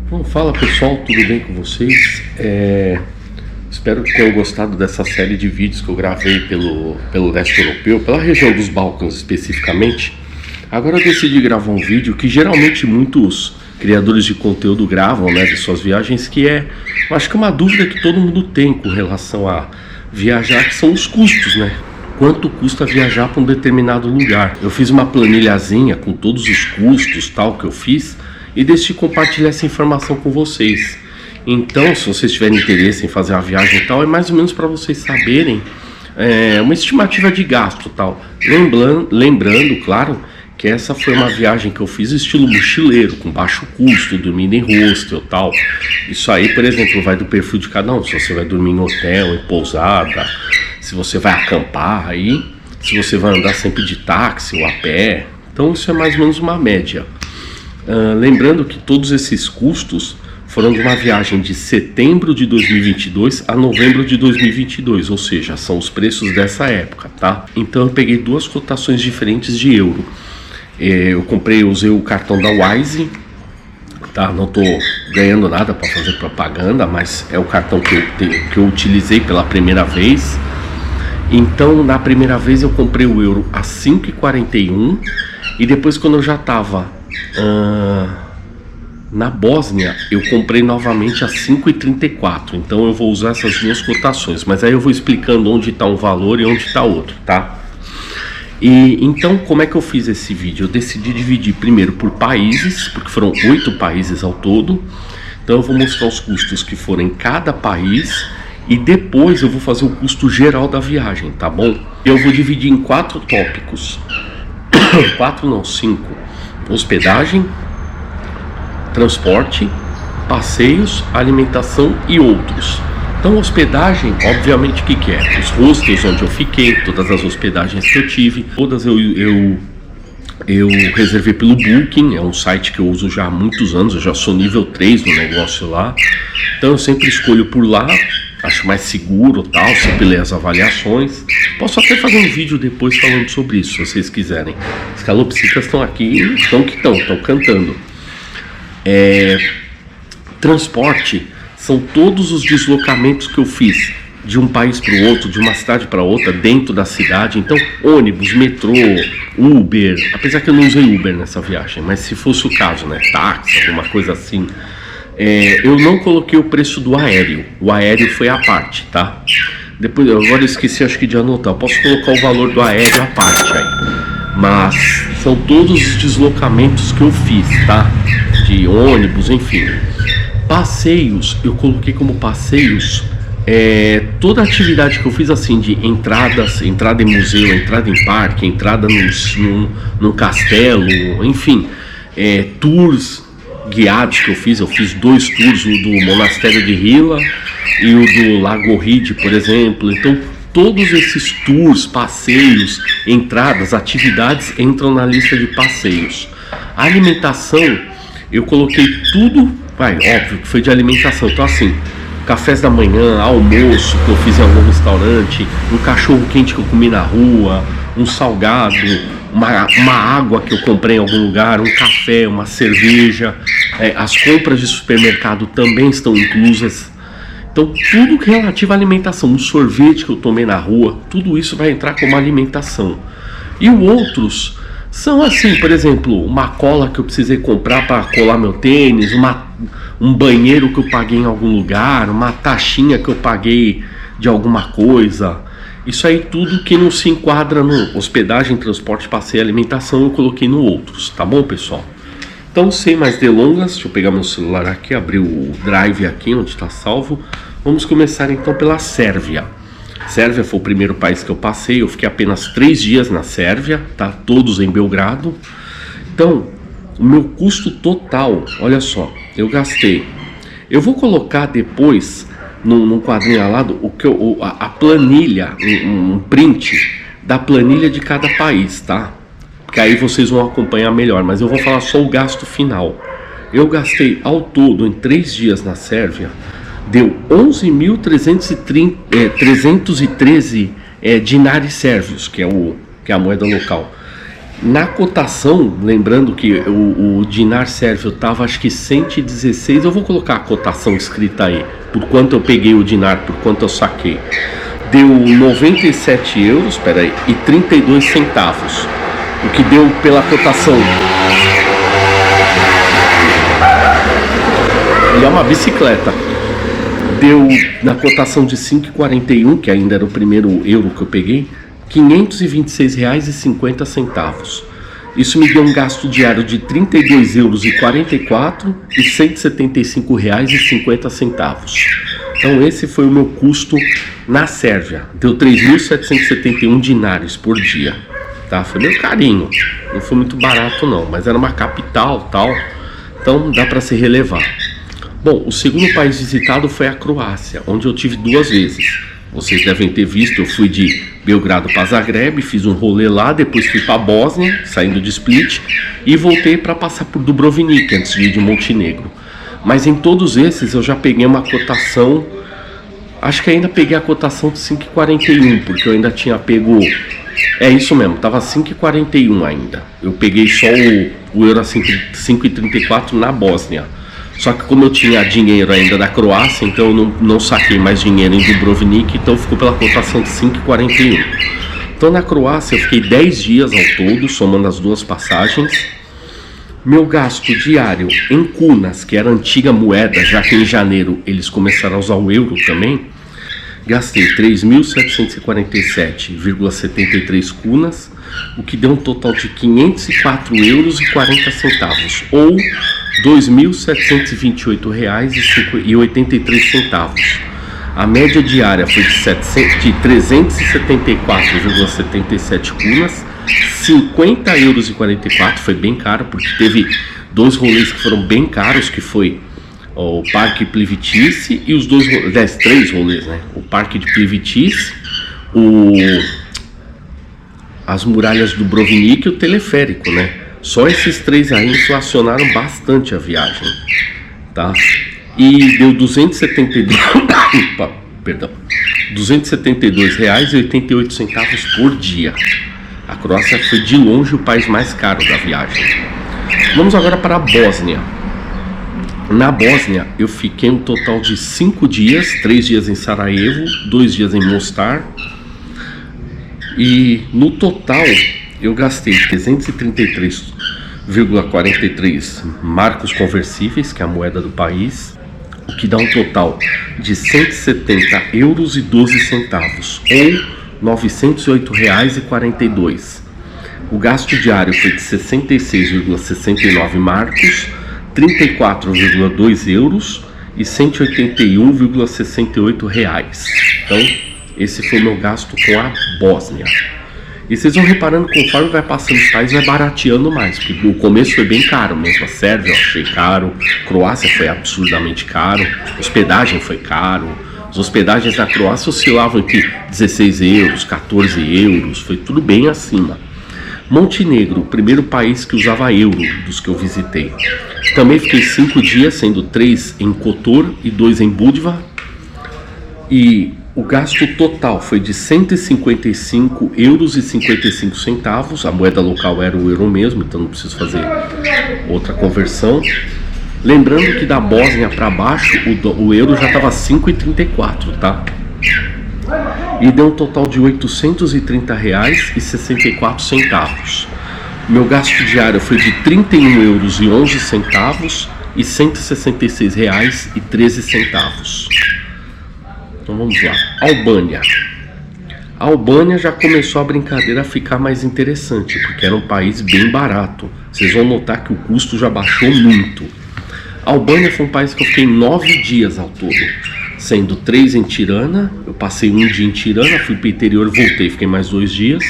Bom, fala pessoal, tudo bem com vocês? Espero que tenham gostado dessa série de vídeos que eu gravei pelo leste europeu, pela região dos Balcãs especificamente. Agora eu decidi gravar um vídeo que geralmente muitos criadores de conteúdo gravam, né, de suas viagens, que eu acho que é uma dúvida que todo mundo tem com relação a viajar, que são os custos, né? Quanto custa viajar para um determinado lugar? Eu fiz uma planilhazinha com todos os custos tal que eu fiz e decidi compartilhar essa informação com vocês. Então, se vocês tiverem interesse em fazer uma viagem e tal, é mais ou menos para vocês saberem uma estimativa de gasto tal. Lembrando, claro, que essa foi uma viagem que eu fiz estilo mochileiro, com baixo custo, dormindo em hostel tal. Isso aí, por exemplo, vai do perfil de cada um. Se você vai dormir em hotel, em pousada, se você vai acampar aí, se você vai andar sempre de táxi ou a pé. Então isso é mais ou menos uma média. Lembrando que todos esses custos foram de uma viagem de setembro de 2022 a novembro de 2022, ou seja, são os preços dessa época, tá? Então eu peguei duas cotações diferentes de euro. Usei o cartão da Wise, tá? Não tô ganhando nada para fazer propaganda, mas é o cartão que eu utilizei pela primeira vez. Então na primeira vez eu comprei o euro a 5,41 e depois, quando eu já estava na Bósnia, eu comprei novamente a 5,34. Então eu vou usar essas duas cotações, mas aí eu vou explicando onde está um valor e onde está outro, tá? E então, como é que eu fiz esse vídeo? Eu decidi dividir primeiro por países, porque foram 8 países ao todo. Então eu vou mostrar os custos que foram em cada país e depois eu vou fazer o custo geral da viagem, tá bom? Eu vou dividir em 4 tópicos. 5: hospedagem, transporte, passeios, alimentação e outros. Então, hospedagem, obviamente, o que é? Os hostels onde eu fiquei, todas as hospedagens que eu tive, todas eu reservei pelo Booking, é um site que eu uso já há muitos anos, eu já sou nível 3 no negócio lá. Então eu sempre escolho por lá, acho mais seguro tal, sempre leio as avaliações. Posso até fazer um vídeo depois falando sobre isso, se vocês quiserem. As calopsitas estão aqui, estão cantando. Transporte são todos os deslocamentos que eu fiz de um país para o outro, de uma cidade para outra, dentro da cidade. Então, ônibus, metrô, Uber, apesar que eu não usei Uber nessa viagem, mas se fosse o caso, né, táxi, alguma coisa assim. Eu não coloquei o preço do aéreo, o aéreo foi à parte, tá? Depois, agora eu esqueci, acho que de anotar, eu posso colocar o valor do aéreo à parte aí. Mas são todos os deslocamentos que eu fiz, tá? De ônibus, enfim. Passeios, eu coloquei como passeios toda a atividade que eu fiz, assim, de entrada em museu, entrada em parque, entrada num castelo, enfim, tours guiados que eu fiz 2 tours, o do Monastério de Hila e o do Lago Ride, por exemplo. Então todos esses tours, passeios, entradas, atividades entram na lista de passeios. A alimentação, eu coloquei tudo, óbvio que foi de alimentação, então assim, cafés da manhã, almoço que eu fiz em algum restaurante, um cachorro quente que eu comi na rua, um salgado, uma água que eu comprei em algum lugar, um café, uma cerveja, as compras de supermercado também estão inclusas. Então tudo que é relativo à alimentação, um sorvete que eu tomei na rua, tudo isso vai entrar como alimentação. E os outros são assim, por exemplo, uma cola que eu precisei comprar para colar meu tênis, um banheiro que eu paguei em algum lugar, uma taxinha que eu paguei de alguma coisa. Isso aí tudo que não se enquadra no hospedagem, transporte, passeio e alimentação, eu coloquei no outros, tá bom, pessoal? Então, sem mais delongas, deixa eu pegar meu celular aqui, abrir o drive aqui onde está salvo. Vamos começar então pela Sérvia. Sérvia foi o primeiro país que eu passei, eu fiquei apenas 3 dias na Sérvia, tá? Todos em Belgrado. Então, o meu custo total, olha só, eu gastei. Eu vou colocar depois num quadrinho ao lado a planilha, um print da planilha de cada país, tá? Porque aí vocês vão acompanhar melhor, mas eu vou falar só o gasto final. Eu gastei ao todo em 3 dias na Sérvia, deu 11.313 dinares sérvios, que é a moeda local. Na cotação, lembrando que o dinar sérvio estava acho que 116, eu vou colocar a cotação escrita aí, por quanto eu peguei o dinar, por quanto eu saquei. Deu 97 euros, peraí, e 32 centavos, o que deu pela cotação. E é uma bicicleta. Deu na cotação de 5,41, que ainda era o primeiro euro que eu peguei, R$ 526,50. Isso me deu um gasto diário de R$ 32,44 e R$ 175,50. Então esse foi o meu custo na Sérvia. Deu 3.771 dinários por dia. Tá? Foi meio carinho. Não foi muito barato não, mas era uma capital tal. Então dá para se relevar. Bom, o segundo país visitado foi a Croácia, onde eu tive 2 vezes. Vocês devem ter visto, eu fui de Belgrado para Zagreb, fiz um rolê lá, depois fui para a Bósnia, saindo de Split, e voltei para passar por Dubrovnik, antes de ir de Montenegro. Mas em todos esses eu já peguei uma cotação, acho que ainda peguei a cotação de 5,41, porque eu ainda tinha pego, é isso mesmo, tava 5,41 ainda. Eu peguei só o euro a 5,34 na Bósnia. Só que como eu tinha dinheiro ainda da Croácia, então eu não saquei mais dinheiro em Dubrovnik, então ficou pela cotação de 5,41. Então na Croácia eu fiquei 10 dias ao todo, somando as 2 passagens. Meu gasto diário em kunas, que era a antiga moeda, já que em janeiro eles começaram a usar o euro também, gastei 3.747,73 kunas, o que deu um total de 504,40 euros, ou R$ 2.728,83. A média diária foi de 374,77 kunas, 50,44 euros, foi bem caro, porque teve 2 rolês que foram bem caros, que foi o Parque Plivičice e os 3 rolês, né? O Parque de Plivičice, as muralhas do Dubrovnik e o teleférico, né? Só esses 3 aí inflacionaram bastante a viagem, tá? E deu R$272,88 por dia. A Croácia foi de longe o país mais caro da viagem. Vamos agora para a Bósnia. Na Bósnia eu fiquei um total de 5 dias, 3 dias em Sarajevo, 2 dias em Mostar. E no total eu gastei 333,43 marcos conversíveis, que é a moeda do país, o que dá um total de 170,12 euros, ou R$ 908,42. O gasto diário foi de 66,69 marcos, 34,2 euros e 181,68 reais. Então, esse foi o meu gasto com a Bósnia. E vocês vão reparando, conforme vai passando os países, vai barateando mais. Porque no começo foi bem caro mesmo. A Sérvia eu achei caro, Croácia foi absurdamente caro, hospedagem foi caro. As hospedagens na Croácia oscilavam entre 16 euros, 14 euros, foi tudo bem acima. Montenegro, o primeiro país que usava euro dos que eu visitei. Também fiquei 5 dias, sendo 3 em Kotor e 2 em Budva. E o gasto total foi de 155,55 euros. A moeda local era o euro mesmo, então não preciso fazer outra conversão. Lembrando que da Bósnia para baixo o euro já estava 5,34, tá? E deu um total de R$ 830,64. Meu gasto diário foi de R$ 31,11 euros e R$ 166,13. Então vamos lá. Albânia. A Albânia já começou a brincadeira a ficar mais interessante, porque era um país bem barato. Vocês vão notar que o custo já baixou muito. A Albânia foi um país que eu fiquei 9 dias ao todo, sendo 3 em Tirana. Eu passei 1 dia em Tirana, fui para o interior e voltei, fiquei mais 2 dias.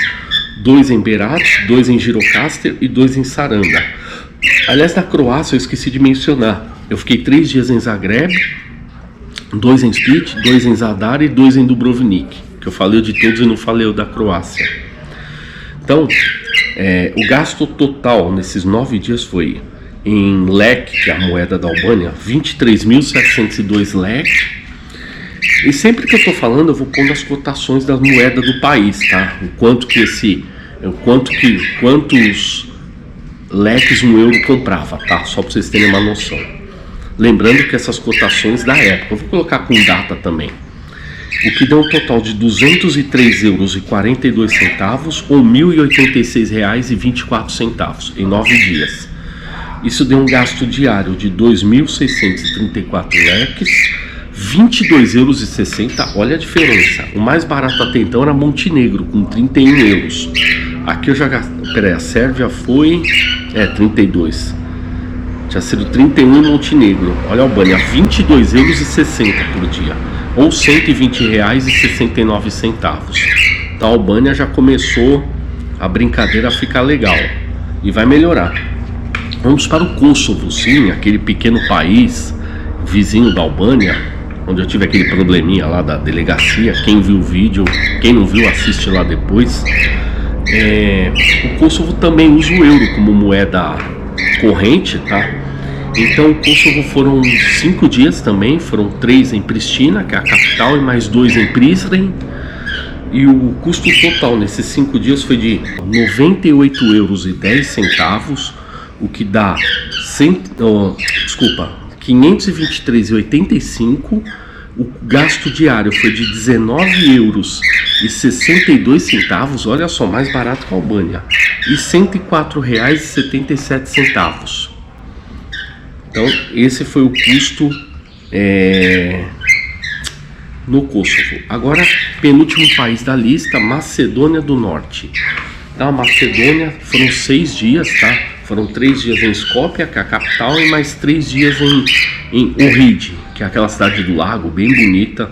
2 em Berat, 2 em Gjirokastra e 2 em Saranda. Aliás, na Croácia eu esqueci de mencionar, eu fiquei 3 dias em Zagreb, 2 em Split, 2 em Zadar e 2 em Dubrovnik, que eu falei de todos e não falei o da Croácia. Então, o gasto total nesses 9 dias foi em lek, que é a moeda da Albânia, 23.702 lek. E sempre que eu estou falando, eu vou pondo as cotações da moeda do país, tá? O quanto que quantos leques um euro comprava, tá? Só para vocês terem uma noção. Lembrando que essas cotações da época, eu vou colocar com data também, o que deu um total de 203,42 euros ou R$ 1.086,24 em 9 dias. Isso deu um gasto diário de 2.634 leques, 22,60 euros. Olha a diferença. O mais barato até então era Montenegro, com 31 euros. Aqui eu já gastei. Peraí, a Sérvia foi. 32. Tinha sido 31 em Montenegro. Olha a Albânia, 22,60 euros por dia, ou R$ 120,69. Então a Albânia já começou a brincadeira a ficar legal e vai melhorar. Vamos para o Kosovo, sim, aquele pequeno país vizinho da Albânia, onde eu tive aquele probleminha lá da delegacia. Quem viu o vídeo, quem não viu, assiste lá depois. O Kosovo também usa o euro como moeda corrente, tá? Então o Kosovo foram 5 dias também, foram 3 em Pristina, que é a capital, e mais 2 em Prizren. E o custo total nesses 5 dias foi de 98,10 euros, o que dá 523,85. O gasto diário foi de 19,62 euros, olha só, mais barato que a Albânia, e R$ 104,77. Então esse foi o custo no Kosovo. Agora, penúltimo país da lista, Macedônia do Norte. Na Macedônia foram 6 dias, tá? Foram 3 dias em Skopje, que é a capital, e mais 3 dias em Ohrid, que é aquela cidade do lago, bem bonita.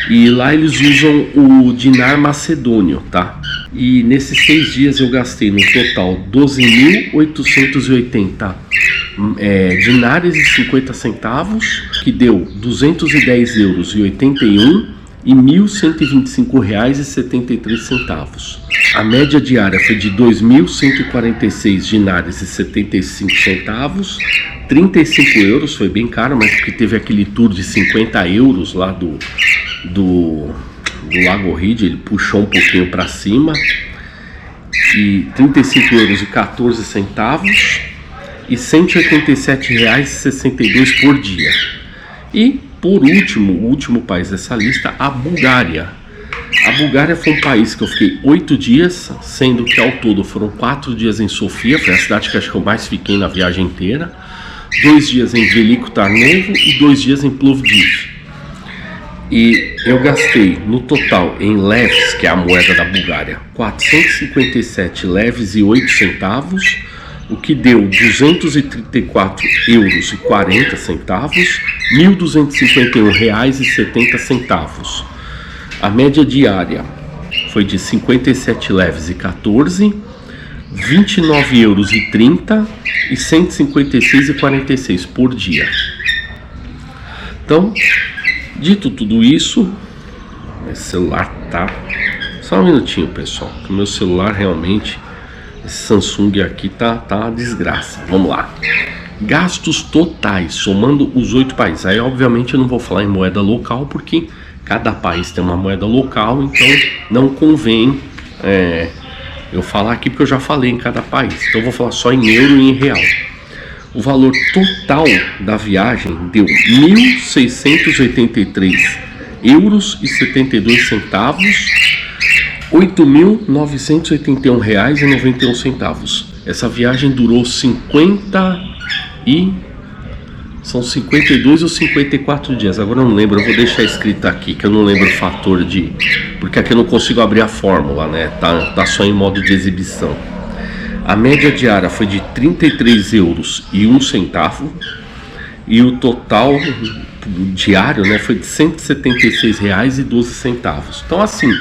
E lá eles usam o dinar macedônio, tá? E nesses 6 dias eu gastei no total 12.880 dinares e 50 centavos, que deu 210,81 euros e R$ 1.125,73. A média diária foi de 2.146 dinares e 75 centavos, 35 euros, foi bem caro, mas porque teve aquele tour de 50 euros lá do Lago Ohrid, ele puxou um pouquinho para cima, e 35 euros e 14 centavos e R$ 187,62 por dia. E por último, o último país dessa lista, a Bulgária. A Bulgária foi um país que eu fiquei 8 dias, sendo que ao todo foram 4 dias em Sofia, foi a cidade que acho que eu mais fiquei na viagem inteira, 2 dias em Veliko Tarnovo e 2 dias em Plovdiv. E eu gastei no total em levs, que é a moeda da Bulgária, 457 levs e 8 centavos, o que deu 234,40 euros, R$ 1.251,70. A média diária foi de 57 leves e 14, 29,30 euros e R$ 156,46 por dia. Então, dito tudo isso, esse celular tá... Só um minutinho, pessoal, que o meu celular realmente... Esse Samsung aqui tá uma desgraça. Vamos lá. Gastos totais, somando os 8 países. Aí, obviamente, eu não vou falar em moeda local, porque cada país tem uma moeda local, então não convém eu falar aqui, porque eu já falei em cada país. Então eu vou falar só em euro e em real. O valor total da viagem deu 1.683 euros e 72 centavos, R$ 8.981,91. Essa viagem durou 52 ou 54 dias. Agora eu não lembro, eu vou deixar escrito aqui, que eu não lembro o fator de... Porque aqui eu não consigo abrir a fórmula, né? Tá só em modo de exibição. A média diária foi de 33 euros e 1 centavo. E o total diário, né, foi de R$ 176,12. Então, assim...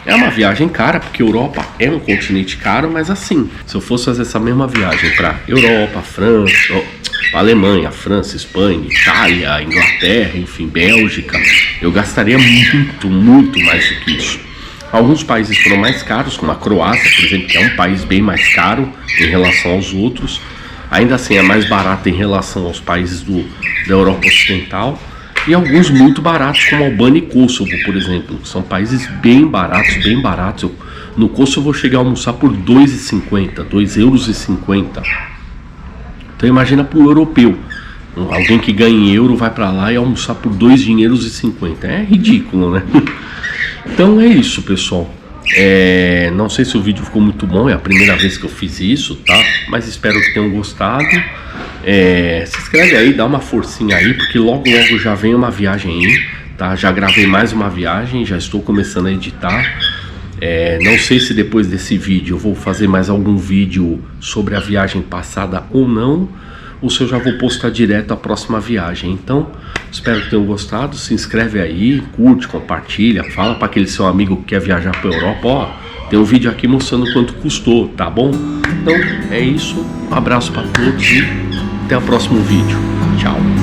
É uma viagem cara, porque a Europa é um continente caro, mas assim, se eu fosse fazer essa mesma viagem para Europa, França, Alemanha, França, Espanha, Itália, Inglaterra, enfim, Bélgica, eu gastaria muito, muito mais do que isso. Alguns países foram mais caros, como a Croácia, por exemplo, que é um país bem mais caro em relação aos outros. Ainda assim é mais barato em relação aos países da Europa Ocidental. E alguns muito baratos, como Albânia e Kosovo, por exemplo. São países bem baratos, bem baratos. No Coço eu vou chegar a almoçar por 2,50, 2,50 €. Então imagina para o europeu. Alguém que ganha em euro vai para lá e almoçar por 2,50 €. É ridículo, né? Então é isso, pessoal. Não sei se o vídeo ficou muito bom, é a primeira vez que eu fiz isso, tá? Mas espero que tenham gostado. Se inscreve aí, dá uma forcinha aí, porque logo logo já vem uma viagem aí, tá? Já gravei mais uma viagem, já estou começando a editar. Não sei se depois desse vídeo eu vou fazer mais algum vídeo sobre a viagem passada ou não, ou se eu já vou postar direto a próxima viagem. Então, espero que tenham gostado. Se inscreve aí, curte, compartilha, fala para aquele seu amigo que quer viajar para Europa, ó, tem um vídeo aqui mostrando quanto custou, tá bom? Então, é isso. Um abraço para todos e até o próximo vídeo. Tchau.